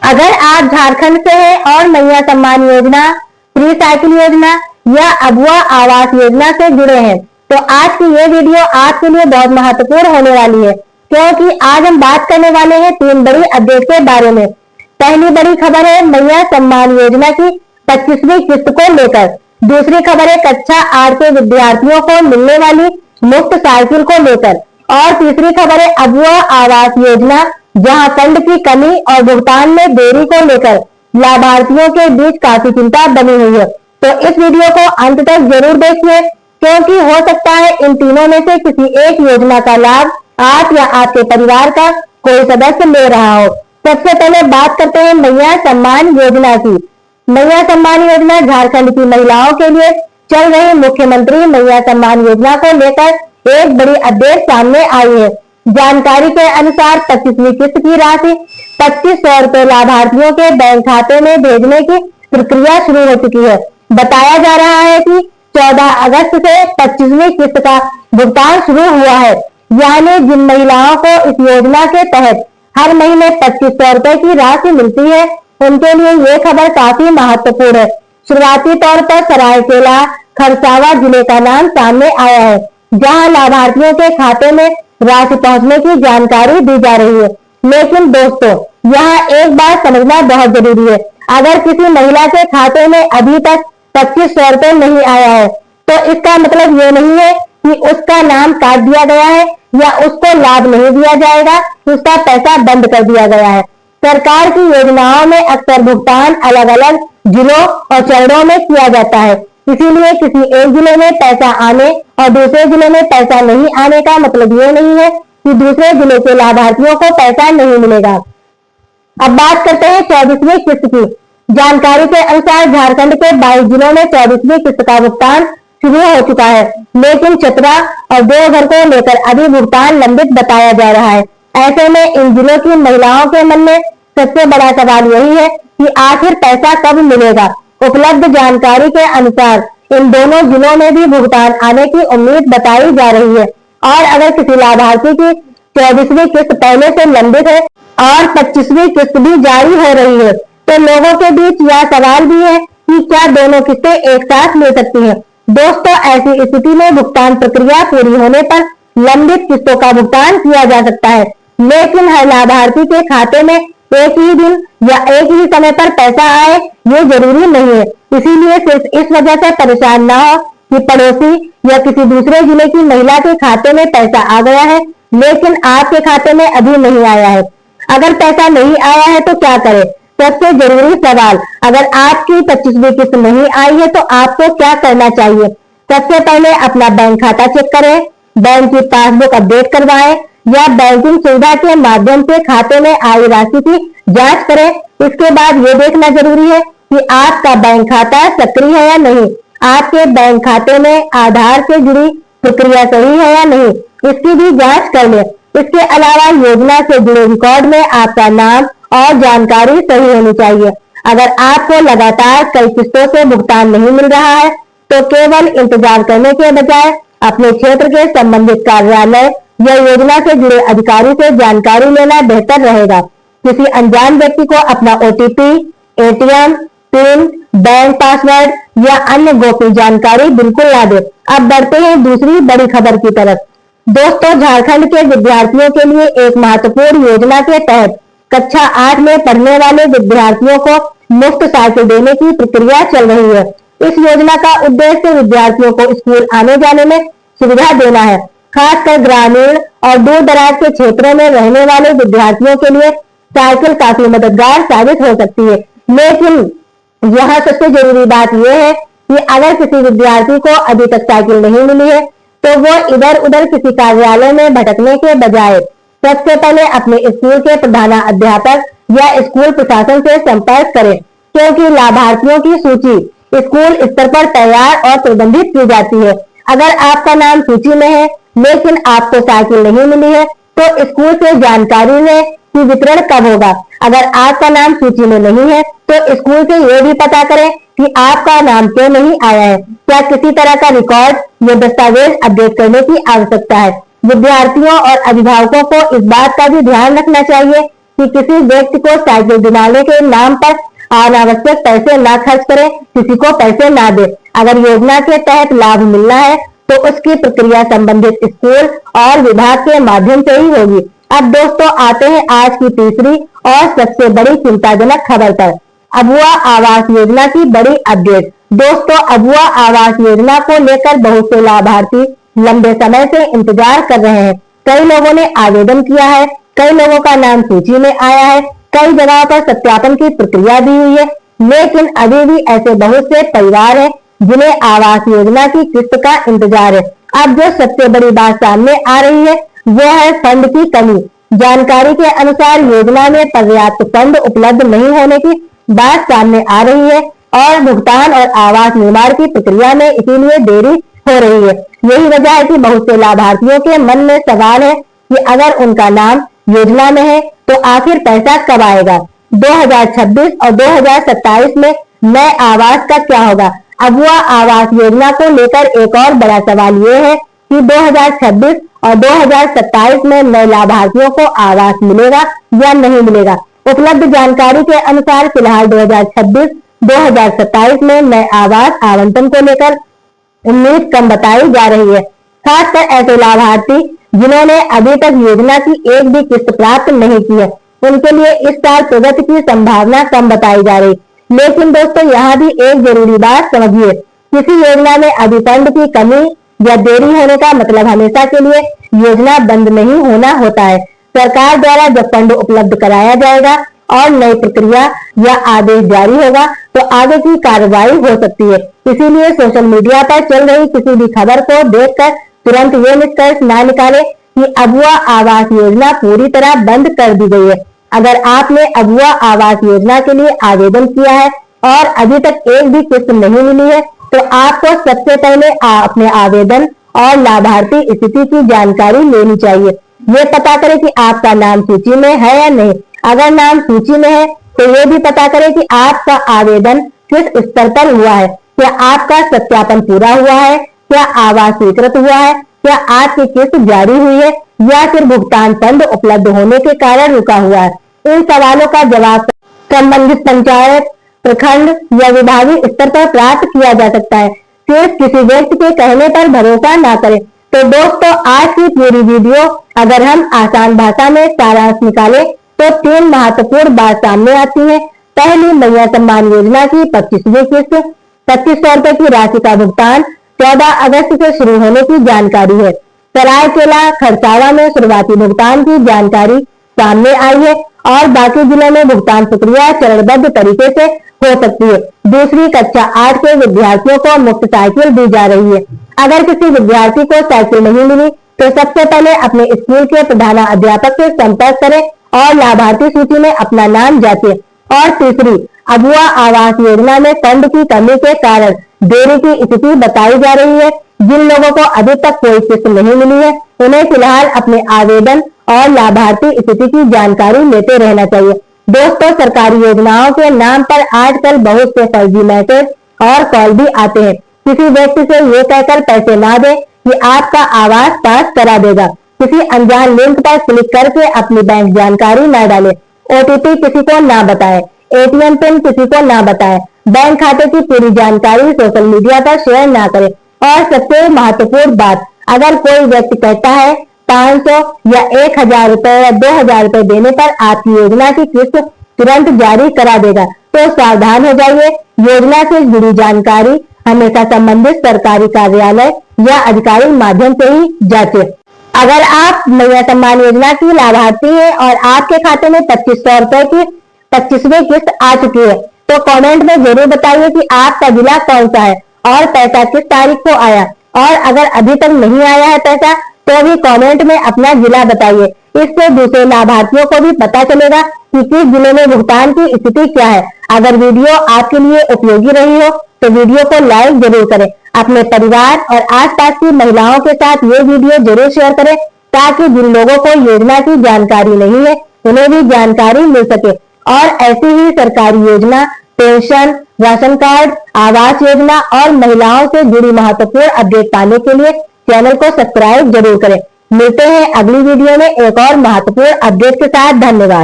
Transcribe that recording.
अगर आप झारखंड से हैं और मैया सम्मान योजना, फ्री साइकिल योजना या अबुआ आवास योजना से जुड़े हैं तो आज की ये वीडियो आपके लिए बहुत महत्वपूर्ण होने वाली है, क्योंकि आज हम बात करने वाले हैं 3 बड़ी अपडेट के बारे में। पहली बड़ी खबर है मैया सम्मान योजना की 25वीं किस्त को लेकर। दूसरी खबर है कक्षा 8 के विद्यार्थियों को मिलने वाली मुफ्त साइकिल को लेकर। और तीसरी खबर है अबुआ आवास योजना, जहां फंड की कमी और भुगतान में देरी को लेकर लाभार्थियों के बीच काफी चिंता बनी हुई है। तो इस वीडियो को अंत तक जरूर देखिए, क्योंकि हो सकता है इन तीनों में से किसी एक योजना का लाभ आप या आपके परिवार का कोई सदस्य ले रहा हो। सबसे पहले बात करते हैं मैया सम्मान योजना की। मैया सम्मान योजना झारखंड की महिलाओं के लिए चल रही मुख्यमंत्री मैया सम्मान योजना को लेकर एक बड़ी अपडेट सामने आई है। जानकारी के अनुसार 25वीं किस्त की राशि 2500 रुपए लाभार्थियों के बैंक खाते में भेजने की प्रक्रिया शुरू हो चुकी है। बताया जा रहा है कि 14 अगस्त से 25वीं किस्त का भुगतान शुरू हुआ है। यानी जिन महिलाओं को इस योजना के तहत हर महीने 2500 रुपए की राशि मिलती है, उनके लिए ये खबर काफी महत्वपूर्ण है। शुरुआती तौर पर सरायकेला खरसावां जिले का नाम सामने आया है, जहां लाभार्थियों के खाते में राशि पहुंचने की जानकारी दी जा रही है। लेकिन दोस्तों, यहाँ एक बात समझना बहुत जरूरी है। अगर किसी महिला के खाते में अभी तक 2500 रुपए नहीं आया है, तो इसका मतलब ये नहीं है कि उसका नाम काट दिया गया है या उसको लाभ नहीं दिया जाएगा, उसका पैसा बंद कर दिया गया है। सरकार की योजनाओं में अक्सर भुगतान अलग अलग जिलों और चरणों में किया जाता है। इसीलिए किसी एक जिले में पैसा आने और दूसरे जिले में पैसा नहीं आने का मतलब ये नहीं है कि दूसरे जिले के लाभार्थियों को पैसा नहीं मिलेगा। अब बात करते हैं 24वीं किस्त की। जानकारी के अनुसार झारखंड के 22 जिलों में 24वीं किस्त का भुगतान शुरू हो चुका है, लेकिन चतरा और देवघर को लेकर अभी भुगतान लंबित बताया जा रहा है। ऐसे में इन जिलों की महिलाओं के मन में सबसे बड़ा सवाल यही है कि आखिर पैसा कब मिलेगा। उपलब्ध जानकारी के अनुसार इन दोनों जिलों में भी भुगतान आने की उम्मीद बताई जा रही है। और अगर किसी लाभार्थी की 24वीं किस्त पहले से लंबित है और 25वीं किस्त भी जारी हो रही है, तो लोगों के बीच यह सवाल भी है कि क्या दोनों किस्तें एक साथ मिल सकती हैं। दोस्तों, ऐसी स्थिति में भुगतान प्रक्रिया पूरी होने पर लंबित किस्तों का भुगतान किया जा सकता है, लेकिन हर लाभार्थी के खाते में एक ही दिन या एक ही समय पर पैसा आए ये जरूरी नहीं है। इसीलिए सिर्फ इस वजह से परेशान ना हो कि पड़ोसी या किसी दूसरे जिले की महिला के खाते में पैसा आ गया है लेकिन आपके खाते में अभी नहीं आया है। अगर पैसा नहीं आया है तो क्या करें? सबसे जरूरी सवाल, अगर आपकी 25वीं किस्त नहीं आई है तो आपको क्या करना चाहिए? सबसे पहले अपना बैंक खाता चेक करें, बैंक की पासबुक अपडेट करवाएं या बैंकिंग सुविधा के माध्यम से खाते में आई राशि की जांच करें। इसके बाद ये देखना जरूरी है कि आपका बैंक खाता सक्रिय है या नहीं, आपके बैंक खाते में आधार से जुड़ी प्रक्रिया सही है या नहीं, इसकी भी जांच कर लें। इसके अलावा योजना से जुड़े रिकॉर्ड में आपका नाम और जानकारी सही होनी चाहिए। अगर आपको लगातार कई किस्तों से भुगतान नहीं मिल रहा है तो केवल इंतजार करने के बजाय अपने क्षेत्र के संबंधित कार्यालय या योजना से जुड़े अधिकारी से जानकारी लेना बेहतर रहेगा। किसी अनजान व्यक्ति को अपना OTP, ATM pin, bank password या अन्य गोपनीय जानकारी बिल्कुल ना दें। अब बढ़ते हैं दूसरी बड़ी खबर की तरफ। दोस्तों, झारखंड के विद्यार्थियों के लिए एक महत्वपूर्ण योजना के तहत कक्षा 8 में पढ़ने वाले विद्यार्थियों को मुफ्त साइकिल देने की प्रक्रिया चल रही है। इस योजना का उद्देश्य विद्यार्थियों को स्कूल आने जाने में सुविधा देना है। खासकर ग्रामीण और दूर दराज के क्षेत्रों में रहने वाले विद्यार्थियों के लिए साइकिल काफी मददगार साबित हो सकती है। लेकिन यहाँ सबसे जरूरी बात यह है कि अगर किसी विद्यार्थी को अभी तक साइकिल नहीं मिली है तो वो इधर उधर किसी कार्यालय में भटकने के बजाय सबसे पहले अपने स्कूल के प्रधानाध्यापक या स्कूल प्रशासन से संपर्क करें, क्योंकि लाभार्थियों की सूची स्कूल स्तर पर तैयार और प्रबंधित की जाती है। अगर आपका नाम सूची में है लेकिन आपको साइकिल नहीं मिली है तो स्कूल से जानकारी लें कि वितरण कब होगा। अगर आपका नाम सूची में नहीं है तो स्कूल से ये भी पता करें कि आपका नाम क्यों नहीं आया है, क्या किसी तरह का रिकॉर्ड या दस्तावेज अपडेट करने की आवश्यकता है। विद्यार्थियों और अभिभावकों को इस बात का भी ध्यान रखना चाहिए कि किसी व्यक्ति को साइकिल दिलाने के नाम पर अनावश्यक पैसे ना खर्च करें, किसी को पैसे ना दे। अगर योजना के तहत लाभ मिलना है तो उसकी प्रक्रिया संबंधित स्कूल और विभाग के माध्यम से ही होगी। अब दोस्तों आते हैं आज की तीसरी और सबसे बड़ी चिंताजनक खबर पर। अबुआ आवास योजना की बड़ी अपडेट। दोस्तों अबुआ आवास योजना को लेकर बहुत से लाभार्थी लंबे समय से इंतजार कर रहे हैं। कई लोगों ने आवेदन किया है, कई लोगों का नाम सूची में आया है, कई जगहों पर सत्यापन की प्रक्रिया भी हुई है, लेकिन अभी भी ऐसे बहुत से परिवार हैं जिन्हें आवास योजना की किस्त का इंतजार है। अब जो सबसे बड़ी बात सामने आ रही है वह है फंड की कमी। जानकारी के अनुसार योजना में पर्याप्त फंड उपलब्ध नहीं होने की बात सामने आ रही है और भुगतान और आवास निर्माण की प्रक्रिया में इसीलिए देरी हो रही है। यही वजह है कि बहुत से लाभार्थियों के मन में सवाल है कि अगर उनका नाम योजना में है तो आखिर पैसा कब आएगा। 2026 और 2027 में नए आवास का क्या होगा। अबुआ आवास योजना को लेकर एक और बड़ा सवाल ये है कि 2026 और 2027 में नए लाभार्थियों को आवास मिलेगा या नहीं मिलेगा। उपलब्ध जानकारी के अनुसार फिलहाल 2026-2027 में नए आवास आवंटन को लेकर उम्मीद कम बताई जा रही है। खासकर ऐसे लाभार्थी जिन्होंने अभी तक योजना की एक भी किस्त प्राप्त नहीं की है, उनके लिए इस साल प्रगति की संभावना कम बताई जा रही। लेकिन दोस्तों यहाँ भी एक जरूरी बात समझिए, किसी योजना में अभी फंड की कमी या देरी होने का मतलब हमेशा के लिए योजना बंद नहीं होना होता है। सरकार द्वारा जब फंड उपलब्ध कराया जाएगा और नई प्रक्रिया या आदेश जारी होगा तो आगे की कार्रवाई हो सकती है। इसीलिए सोशल मीडिया पर चल रही किसी भी खबर को देखकर तुरंत ये निष्कर्ष ना निकाले कि अबुआ आवास योजना पूरी तरह बंद कर दी गई है। अगर आपने अबुआ आवास योजना के लिए आवेदन किया है और अभी तक एक भी किस्त नहीं मिली है तो आपको सबसे पहले अपने आवेदन और लाभार्थी स्थिति की जानकारी लेनी चाहिए। ये पता करें कि आपका नाम सूची में है या नहीं। अगर नाम सूची में है तो ये भी पता करें कि आपका आवेदन किस स्तर पर हुआ है। क्या आपका सत्यापन पूरा हुआ है, क्या आवास स्वीकृत हुआ है, क्या आपकी किस्त जारी हुई है या फिर भुगतान फंड उपलब्ध होने के कारण रुका हुआ है। इन सवालों का जवाब संबंधित पंचायत, प्रखंड या विभागीय स्तर पर प्राप्त किया जा सकता है। सिर्फ किसी व्यक्ति के कहने पर भरोसा ना करें। तो दोस्तों आज की पूरी वीडियो अगर हम आसान भाषा में सारांश निकाले तो 3 महत्वपूर्ण बात सामने आती है। पहली, मैया सम्मान योजना की 25वीं किस्त 2500 रुपए की राशि का भुगतान 14 अगस्त से शुरू होने की जानकारी है। सरायकेला खरसावा में शुरुआती भुगतान की जानकारी सामने आई है और बाकी जिलों में भुगतान प्रक्रिया चरणबद्ध तरीके से हो सकती है। दूसरी, कक्षा 8 के विद्यार्थियों को मुफ्त साइकिल दी जा रही है। अगर किसी विद्यार्थी को साइकिल नहीं मिली तो सबसे पहले अपने स्कूल के प्रधानाध्यापक से संपर्क करें और लाभार्थी सूची में अपना नाम जांचें। और तीसरी, अबुआ आवास योजना में फंड की कमी के कारण देरी की स्थिति बताई जा रही है। जिन लोगों को अभी तक कोई किस्त नहीं मिली है उन्हें फिलहाल अपने आवेदन और लाभार्थी स्थिति की जानकारी लेते रहना चाहिए। दोस्तों सरकारी योजनाओं के नाम पर आजकल बहुत से फर्जी मैसेज और कॉल भी आते हैं। किसी व्यक्ति से ये कहकर पैसे ना दे कि आपका आवास पास करा देगा। किसी अनजान लिंक पर क्लिक करके अपनी बैंक जानकारी न डालें। ओटीपी किसी को ना बताएं। एटीएम पिन किसी को ना बताएं। बैंक खाते की पूरी जानकारी सोशल मीडिया पर शेयर ना करें। और सबसे महत्वपूर्ण बात, अगर कोई व्यक्ति कहता है 500 या 1000 रुपए या 2000 रुपए देने पर आपकी योजना की किस्त तुरंत जारी करा देगा तो सावधान हो जाइए। योजना से जुड़ी जानकारी हमेशा संबंधित सरकारी कार्यालय या अधिकारी माध्यम से ही जांचें। अगर आप मैया सम्मान योजना की लाभार्थी हैं और आपके खाते में 2500 रुपए की 25वीं किस्त आ चुकी है तो कमेंट में जरूर बताइए कि आपका जिला कौन सा है और पैसा किस तारीख को आया। और अगर अभी तक नहीं आया है पैसा तो भी कमेंट में अपना जिला बताइए। इससे दूसरे लाभार्थियों को भी पता चलेगा कि किस जिले में भुगतान की स्थिति क्या है। अगर वीडियो आपके लिए उपयोगी रही हो तो वीडियो को लाइक जरूर करें। अपने परिवार और आसपास की महिलाओं के साथ ये वीडियो जरूर शेयर करें ताकि जिन लोगों को योजना की जानकारी नहीं है उन्हें भी जानकारी मिल सके। और ऐसी ही सरकारी योजना, pension, ration card, Awas Yojana और महिलाओं से जुड़ी महत्वपूर्ण अपडेट पाने के लिए चैनल को सब्सक्राइब जरूर करें। मिलते हैं अगली वीडियो में एक और महत्वपूर्ण अपडेट के साथ। धन्यवाद।